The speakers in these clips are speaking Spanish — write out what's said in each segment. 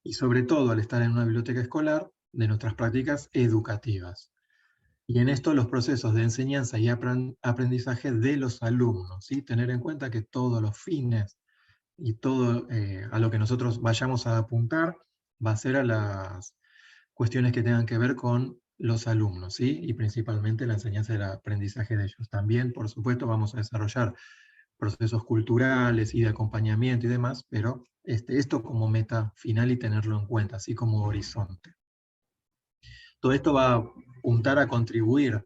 y sobre todo al estar en una biblioteca escolar, de nuestras prácticas educativas. Y en esto los procesos de enseñanza y aprendizaje de los alumnos, ¿sí? Tener en cuenta que todos los fines y todo a lo que nosotros vayamos a apuntar va a ser a las cuestiones que tengan que ver con los alumnos, ¿sí? Y principalmente la enseñanza y el aprendizaje de ellos. También, por supuesto, vamos a desarrollar procesos culturales y de acompañamiento y demás, pero esto como meta final y tenerlo en cuenta, así como horizonte. Todo esto va a apuntar a contribuir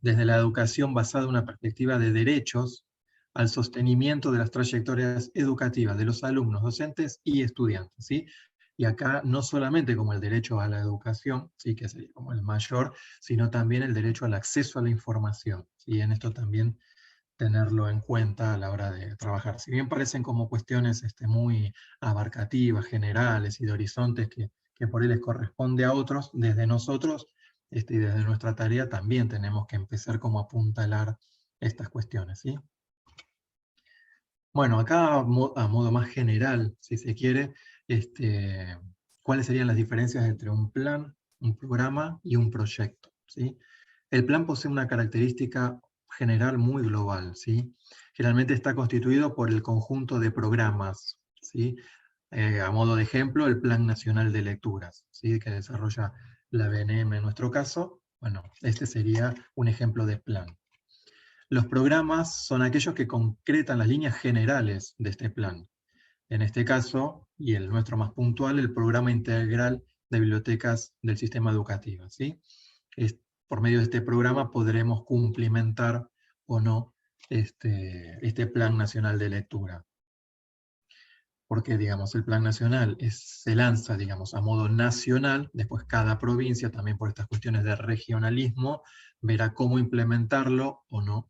desde la educación basada en una perspectiva de derechos al sostenimiento de las trayectorias educativas de los alumnos, docentes y estudiantes, ¿sí? Y acá no solamente como el derecho a la educación, ¿sí? Que sería como el mayor, sino también el derecho al acceso a la información, ¿sí? En esto también tenerlo en cuenta a la hora de trabajar. Si bien parecen como cuestiones muy abarcativas, generales y de horizontes que por ahí les corresponde a otros, desde nosotros y desde nuestra tarea también tenemos que empezar como a apuntalar estas cuestiones, ¿sí? Bueno, acá a modo más general, si se quiere, ¿cuáles serían las diferencias entre un plan, un programa y un proyecto? ¿Sí? El plan posee una característica general muy global, ¿sí? Generalmente está constituido por el conjunto de programas, ¿sí? A modo de ejemplo, el Plan Nacional de Lecturas, ¿sí? Que desarrolla la BNM en nuestro caso. Bueno, este sería un ejemplo de plan. Los programas son aquellos que concretan las líneas generales de este plan. En este caso, y el nuestro más puntual, el Programa Integral de Bibliotecas del Sistema Educativo, ¿sí? Por medio de este programa podremos cumplimentar o no este Plan Nacional de Lectura. Porque, digamos, el Plan Nacional se lanza, digamos, a modo nacional, después cada provincia, también por estas cuestiones de regionalismo, verá cómo implementarlo o no,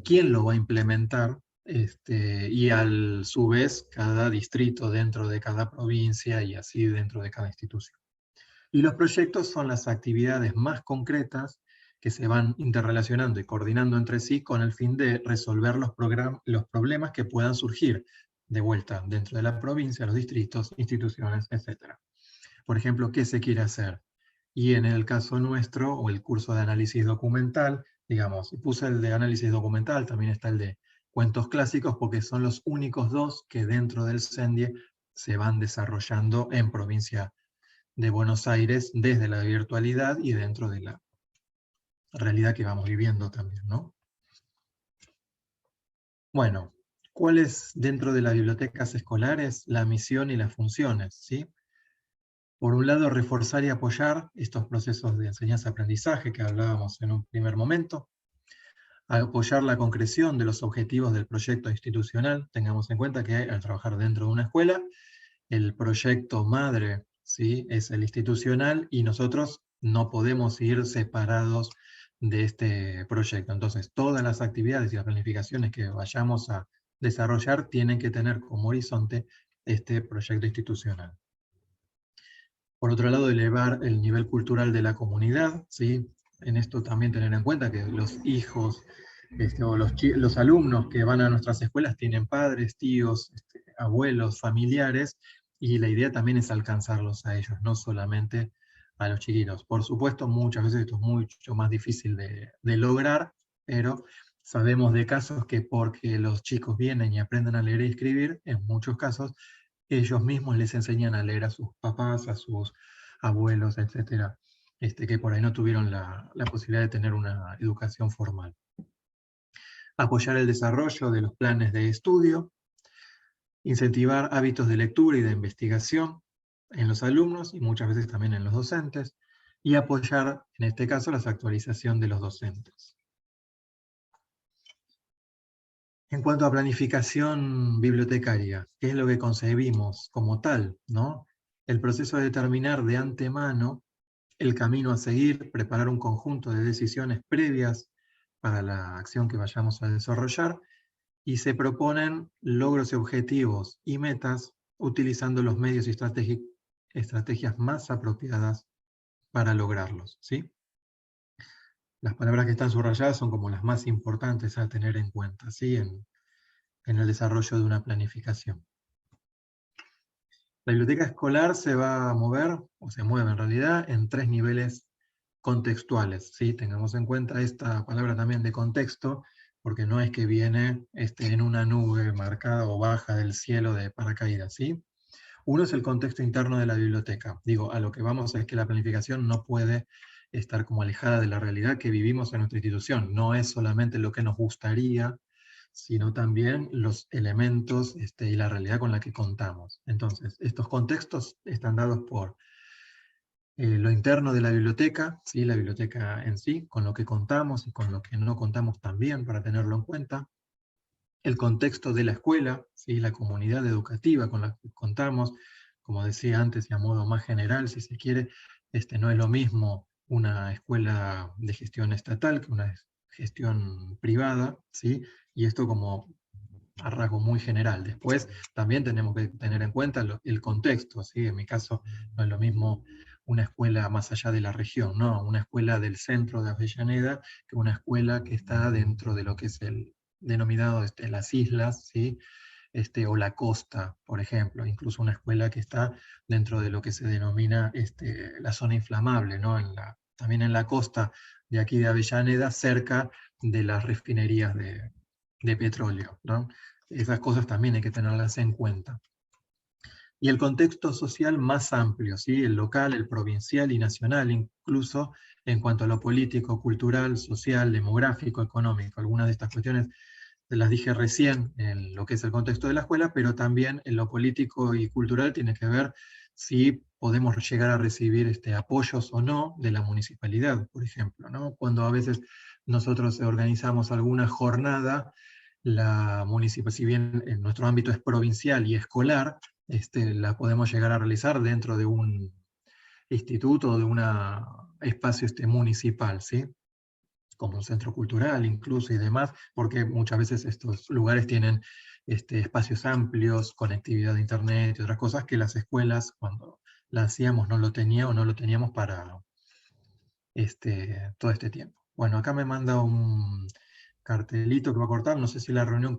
quién lo va a implementar, y a su vez cada distrito dentro de cada provincia y así dentro de cada institución. Y los proyectos son las actividades más concretas que se van interrelacionando y coordinando entre sí con el fin de resolver los problemas que puedan surgir de vuelta dentro de la provincia, los distritos, instituciones, etc. Por ejemplo, ¿qué se quiere hacer? Y en el caso nuestro, o el curso de análisis documental, digamos, puse el de análisis documental, también está el de cuentos clásicos, porque son los únicos dos que dentro del CENDIE se van desarrollando en provincia de Buenos Aires desde la virtualidad y dentro de la realidad que vamos viviendo también, ¿no? Bueno, ¿cuál es dentro de las bibliotecas escolares la misión y las funciones? ¿Sí? Por un lado, reforzar y apoyar estos procesos de enseñanza-aprendizaje que hablábamos en un primer momento, apoyar la concreción de los objetivos del proyecto institucional. Tengamos en cuenta que al trabajar dentro de una escuela, el proyecto madre, ¿sí? Es el institucional y nosotros no podemos ir separados de este proyecto. Entonces, todas las actividades y las planificaciones que vayamos a desarrollar tienen que tener como horizonte este proyecto institucional. Por otro lado, elevar el nivel cultural de la comunidad, ¿sí? En esto también tener en cuenta que los hijos o los alumnos que van a nuestras escuelas tienen padres, tíos, abuelos, familiares, y la idea también es alcanzarlos a ellos, no solamente a los chiquitos. Por supuesto, muchas veces esto es mucho más difícil de lograr, pero sabemos de casos que porque los chicos vienen y aprenden a leer y escribir, en muchos casos, ellos mismos les enseñan a leer a sus papás, a sus abuelos, etcétera, que por ahí no tuvieron la posibilidad de tener una educación formal. Apoyar el desarrollo de los planes de estudio, incentivar hábitos de lectura y de investigación en los alumnos y muchas veces también en los docentes, y apoyar, en este caso, la actualización de los docentes. En cuanto a planificación bibliotecaria, ¿qué es lo que concebimos como tal, ¿no? El proceso de determinar de antemano el camino a seguir, preparar un conjunto de decisiones previas para la acción que vayamos a desarrollar, y se proponen logros y objetivos y metas utilizando los medios y estrategias más apropiadas para lograrlos, ¿sí? Las palabras que están subrayadas son como las más importantes a tener en cuenta, ¿sí? En el desarrollo de una planificación. La biblioteca escolar se va a mover, o se mueve en realidad, en 3 niveles contextuales, ¿sí? Tengamos en cuenta esta palabra también de contexto, porque no es que viene en una nube marcada o baja del cielo de paracaídas, ¿sí? Uno es el contexto interno de la biblioteca. Digo, a lo que vamos es que la planificación no puede estar como alejada de la realidad que vivimos en nuestra institución. No es solamente lo que nos gustaría, sino también los elementos y la realidad con la que contamos. Entonces, estos contextos están dados por lo interno de la biblioteca, ¿sí? La biblioteca en sí, con lo que contamos y con lo que no contamos también, para tenerlo en cuenta. El contexto de la escuela, ¿sí? La comunidad educativa con la que contamos, como decía antes y a modo más general, si se quiere, no es lo mismo una escuela de gestión estatal que una gestión privada, ¿sí? Y esto como a rasgo muy general. Después también tenemos que tener en cuenta el contexto, ¿sí? En mi caso no es lo mismo una escuela más allá de la región, ¿no? Una escuela del centro de Avellaneda que una escuela que está dentro de lo que es el denominado las islas, ¿sí? O la costa, por ejemplo, incluso una escuela que está dentro de lo que se denomina la zona inflamable, ¿no? También en la costa de aquí de Avellaneda, cerca de las refinerías de petróleo, ¿no? Esas cosas también hay que tenerlas en cuenta. Y el contexto social más amplio, ¿sí? El local, el provincial y nacional, incluso en cuanto a lo político, cultural, social, demográfico, económico. Algunas de estas cuestiones las dije recién en lo que es el contexto de la escuela, pero también en lo político y cultural tiene que ver si podemos llegar a recibir apoyos o no de la municipalidad, por ejemplo, ¿no? Cuando a veces nosotros organizamos alguna jornada, la municipalidad, si bien en nuestro ámbito es provincial y escolar, la podemos llegar a realizar dentro de un instituto o de un espacio municipal, ¿sí? Como un centro cultural incluso y demás, porque muchas veces estos lugares tienen espacios amplios, conectividad de internet y otras cosas que las escuelas cuando la hacíamos no lo tenían o no lo teníamos para todo este tiempo. Bueno, acá me manda un cartelito que va a cortar, no sé si la reunión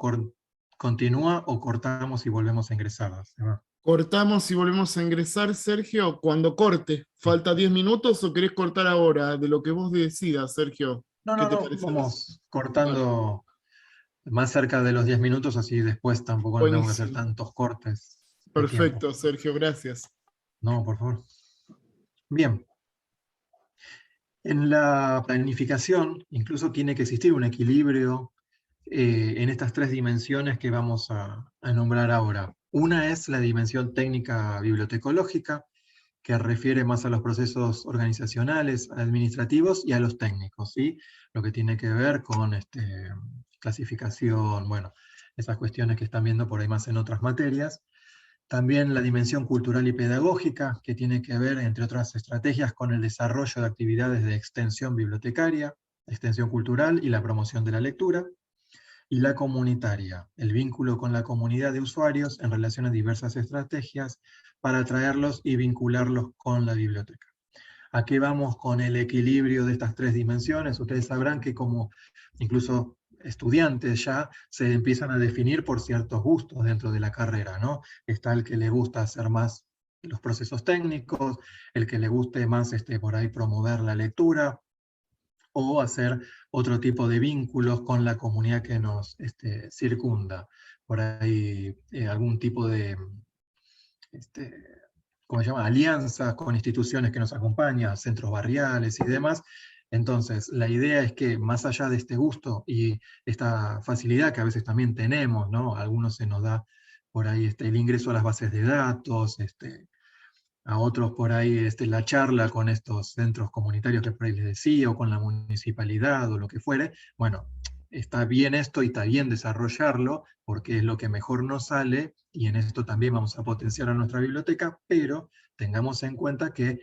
continúa o cortamos y volvemos a ingresar. ¿Se va? Cortamos y volvemos a ingresar, Sergio, cuando corte. ¿Falta 10 minutos o querés cortar ahora? De lo que vos decidas, Sergio. No, ¿Qué no, te no, parece a vos? vamos Vale, cortando más cerca de los 10 minutos, así después tampoco no tengo que hacer buenísimo. tantos cortes de tiempo. Perfecto, Sergio, gracias. No, por favor. Bien, en la planificación incluso tiene que existir un equilibrio en estas 3 dimensiones que vamos a nombrar ahora. Una es la dimensión técnica bibliotecológica, que refiere más a los procesos organizacionales, administrativos y a los técnicos, ¿sí? Lo que tiene que ver con clasificación, bueno, esas cuestiones que están viendo por ahí más en otras materias. También la dimensión cultural y pedagógica, que tiene que ver, entre otras estrategias, con el desarrollo de actividades de extensión bibliotecaria, extensión cultural y la promoción de la lectura. Y la comunitaria, el vínculo con la comunidad de usuarios en relación a diversas estrategias para atraerlos y vincularlos con la biblioteca. Aquí vamos con el equilibrio de estas 3 dimensiones. Ustedes sabrán que como incluso estudiantes ya se empiezan a definir por ciertos gustos dentro de la carrera, ¿no? Está el que le gusta hacer más los procesos técnicos, el que le guste más por ahí promover la lectura, o hacer otro tipo de vínculos con la comunidad que nos circunda. Por ahí algún tipo de este, ¿cómo se llama? Alianzas con instituciones que nos acompañan, centros barriales y demás. Entonces, la idea es que más allá de este gusto y esta facilidad que a veces también tenemos, ¿no? A algunos se nos da por ahí el ingreso a las bases de datos, a otros por ahí la charla con estos centros comunitarios que por ahí les decía, o con la municipalidad o lo que fuere. Bueno, está bien esto y está bien desarrollarlo, porque es lo que mejor nos sale, y en esto también vamos a potenciar a nuestra biblioteca, pero tengamos en cuenta que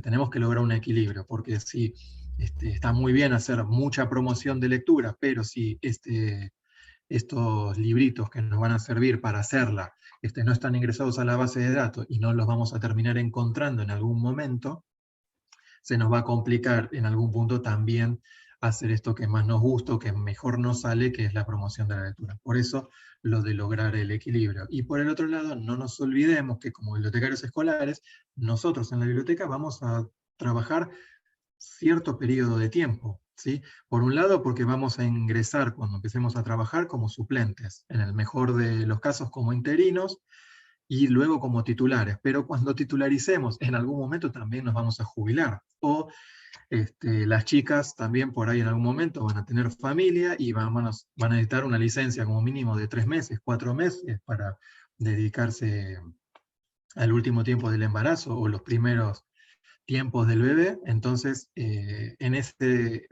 tenemos que lograr un equilibrio, porque si está muy bien hacer mucha promoción de lectura, pero si estos libritos que nos van a servir para hacerla no están ingresados a la base de datos y no los vamos a terminar encontrando en algún momento, se nos va a complicar en algún punto también hacer esto que más nos gusta, o que mejor nos sale, que es la promoción de la lectura. Por eso, lo de lograr el equilibrio. Y por el otro lado, no nos olvidemos que como bibliotecarios escolares, nosotros en la biblioteca vamos a trabajar cierto periodo de tiempo, ¿sí? Por un lado, porque vamos a ingresar cuando empecemos a trabajar como suplentes, en el mejor de los casos como interinos, y luego como titulares, pero cuando titularicemos, en algún momento también nos vamos a jubilar, o las chicas también por ahí en algún momento van a tener familia y van a necesitar una licencia como mínimo de 3 meses, 4 meses para dedicarse al último tiempo del embarazo o los primeros tiempos del bebé. Entonces,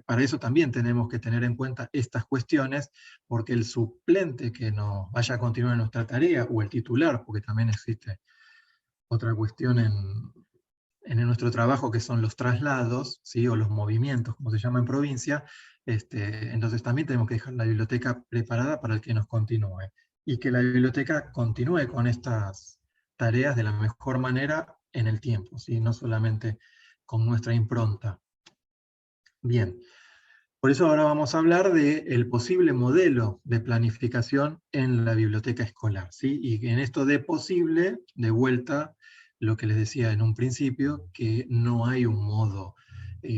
para eso también tenemos que tener en cuenta estas cuestiones, porque el suplente que nos vaya a continuar en nuestra tarea, o el titular, porque también existe otra cuestión en nuestro trabajo, que son los traslados, ¿sí? O los movimientos, como se llama en provincia. Entonces también tenemos que dejar la biblioteca preparada para el que nos continúe, y que la biblioteca continúe con estas tareas de la mejor manera en el tiempo, ¿sí? No solamente con nuestra impronta. Bien, por eso ahora vamos a hablar del posible modelo de planificación en la biblioteca escolar, ¿sí? Y en esto de posible, de vuelta, lo que les decía en un principio, que no hay un modo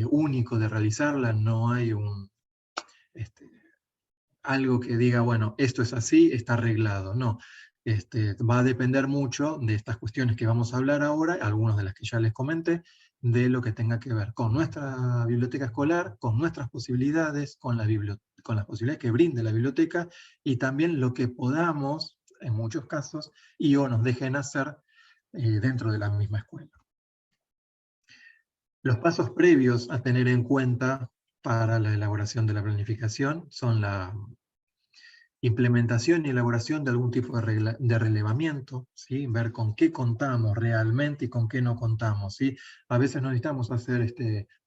único de realizarla, no hay algo que diga, bueno, esto es así, está arreglado. No, va a depender mucho de estas cuestiones que vamos a hablar ahora, algunas de las que ya les comenté, de lo que tenga que ver con nuestra biblioteca escolar, con nuestras posibilidades, con las posibilidades que brinde la biblioteca, y también lo que podamos, en muchos casos, y o nos dejen hacer dentro de la misma escuela. Los pasos previos a tener en cuenta para la elaboración de la planificación son la implementación y elaboración de algún tipo de relevamiento, ¿sí? Ver con qué contamos realmente y con qué no contamos, ¿sí? A veces no necesitamos hacer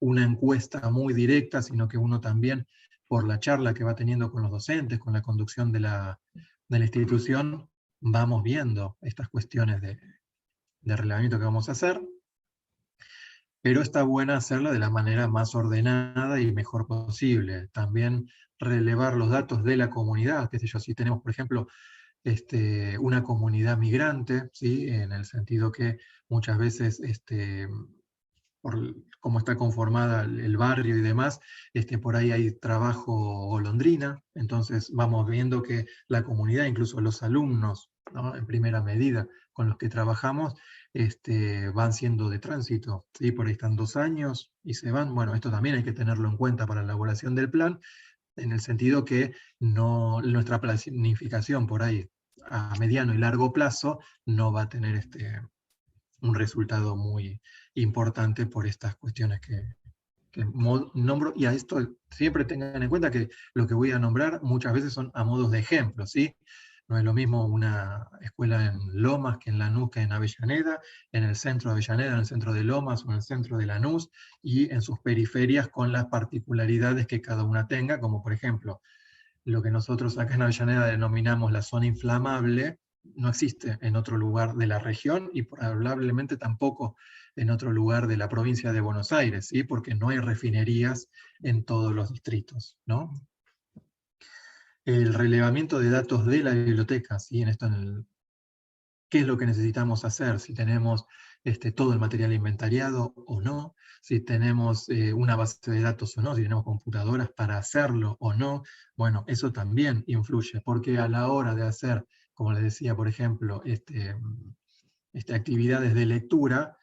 una encuesta muy directa, sino que uno también, por la charla que va teniendo con los docentes, con la conducción de la institución, vamos viendo estas cuestiones de relevamiento que vamos a hacer, pero está buena hacerlo de la manera más ordenada y mejor posible. También relevar los datos de la comunidad, qué sé yo, si tenemos, por ejemplo, una comunidad migrante, ¿sí? En el sentido que muchas veces, por cómo está conformada el barrio y demás, por ahí hay trabajo golondrina, entonces vamos viendo que la comunidad, incluso los alumnos, ¿no? En primera medida, con los que trabajamos, van siendo de tránsito, ¿sí? Por ahí están 2 años y se van. Bueno, esto también hay que tenerlo en cuenta para la elaboración del plan, en el sentido que nuestra planificación por ahí a mediano y largo plazo no va a tener un resultado muy importante por estas cuestiones que nombro, y a esto siempre tengan en cuenta que lo que voy a nombrar muchas veces son a modos de ejemplo, ¿sí? No es lo mismo una escuela en Lomas que en Lanús, que en Avellaneda, en el centro de Avellaneda, en el centro de Lomas o en el centro de Lanús, y en sus periferias con las particularidades que cada una tenga, como por ejemplo, lo que nosotros acá en Avellaneda denominamos la zona inflamable, no existe en otro lugar de la región y probablemente tampoco en otro lugar de la provincia de Buenos Aires, ¿sí? Porque no hay refinerías en todos los distritos, ¿no? El relevamiento de datos de la biblioteca, ¿sí? ¿Qué es lo que necesitamos hacer? Si tenemos todo el material inventariado o no, si tenemos una base de datos o no, si tenemos computadoras para hacerlo o no. Bueno, eso también influye, porque a la hora de hacer, como les decía, por ejemplo, actividades de lectura,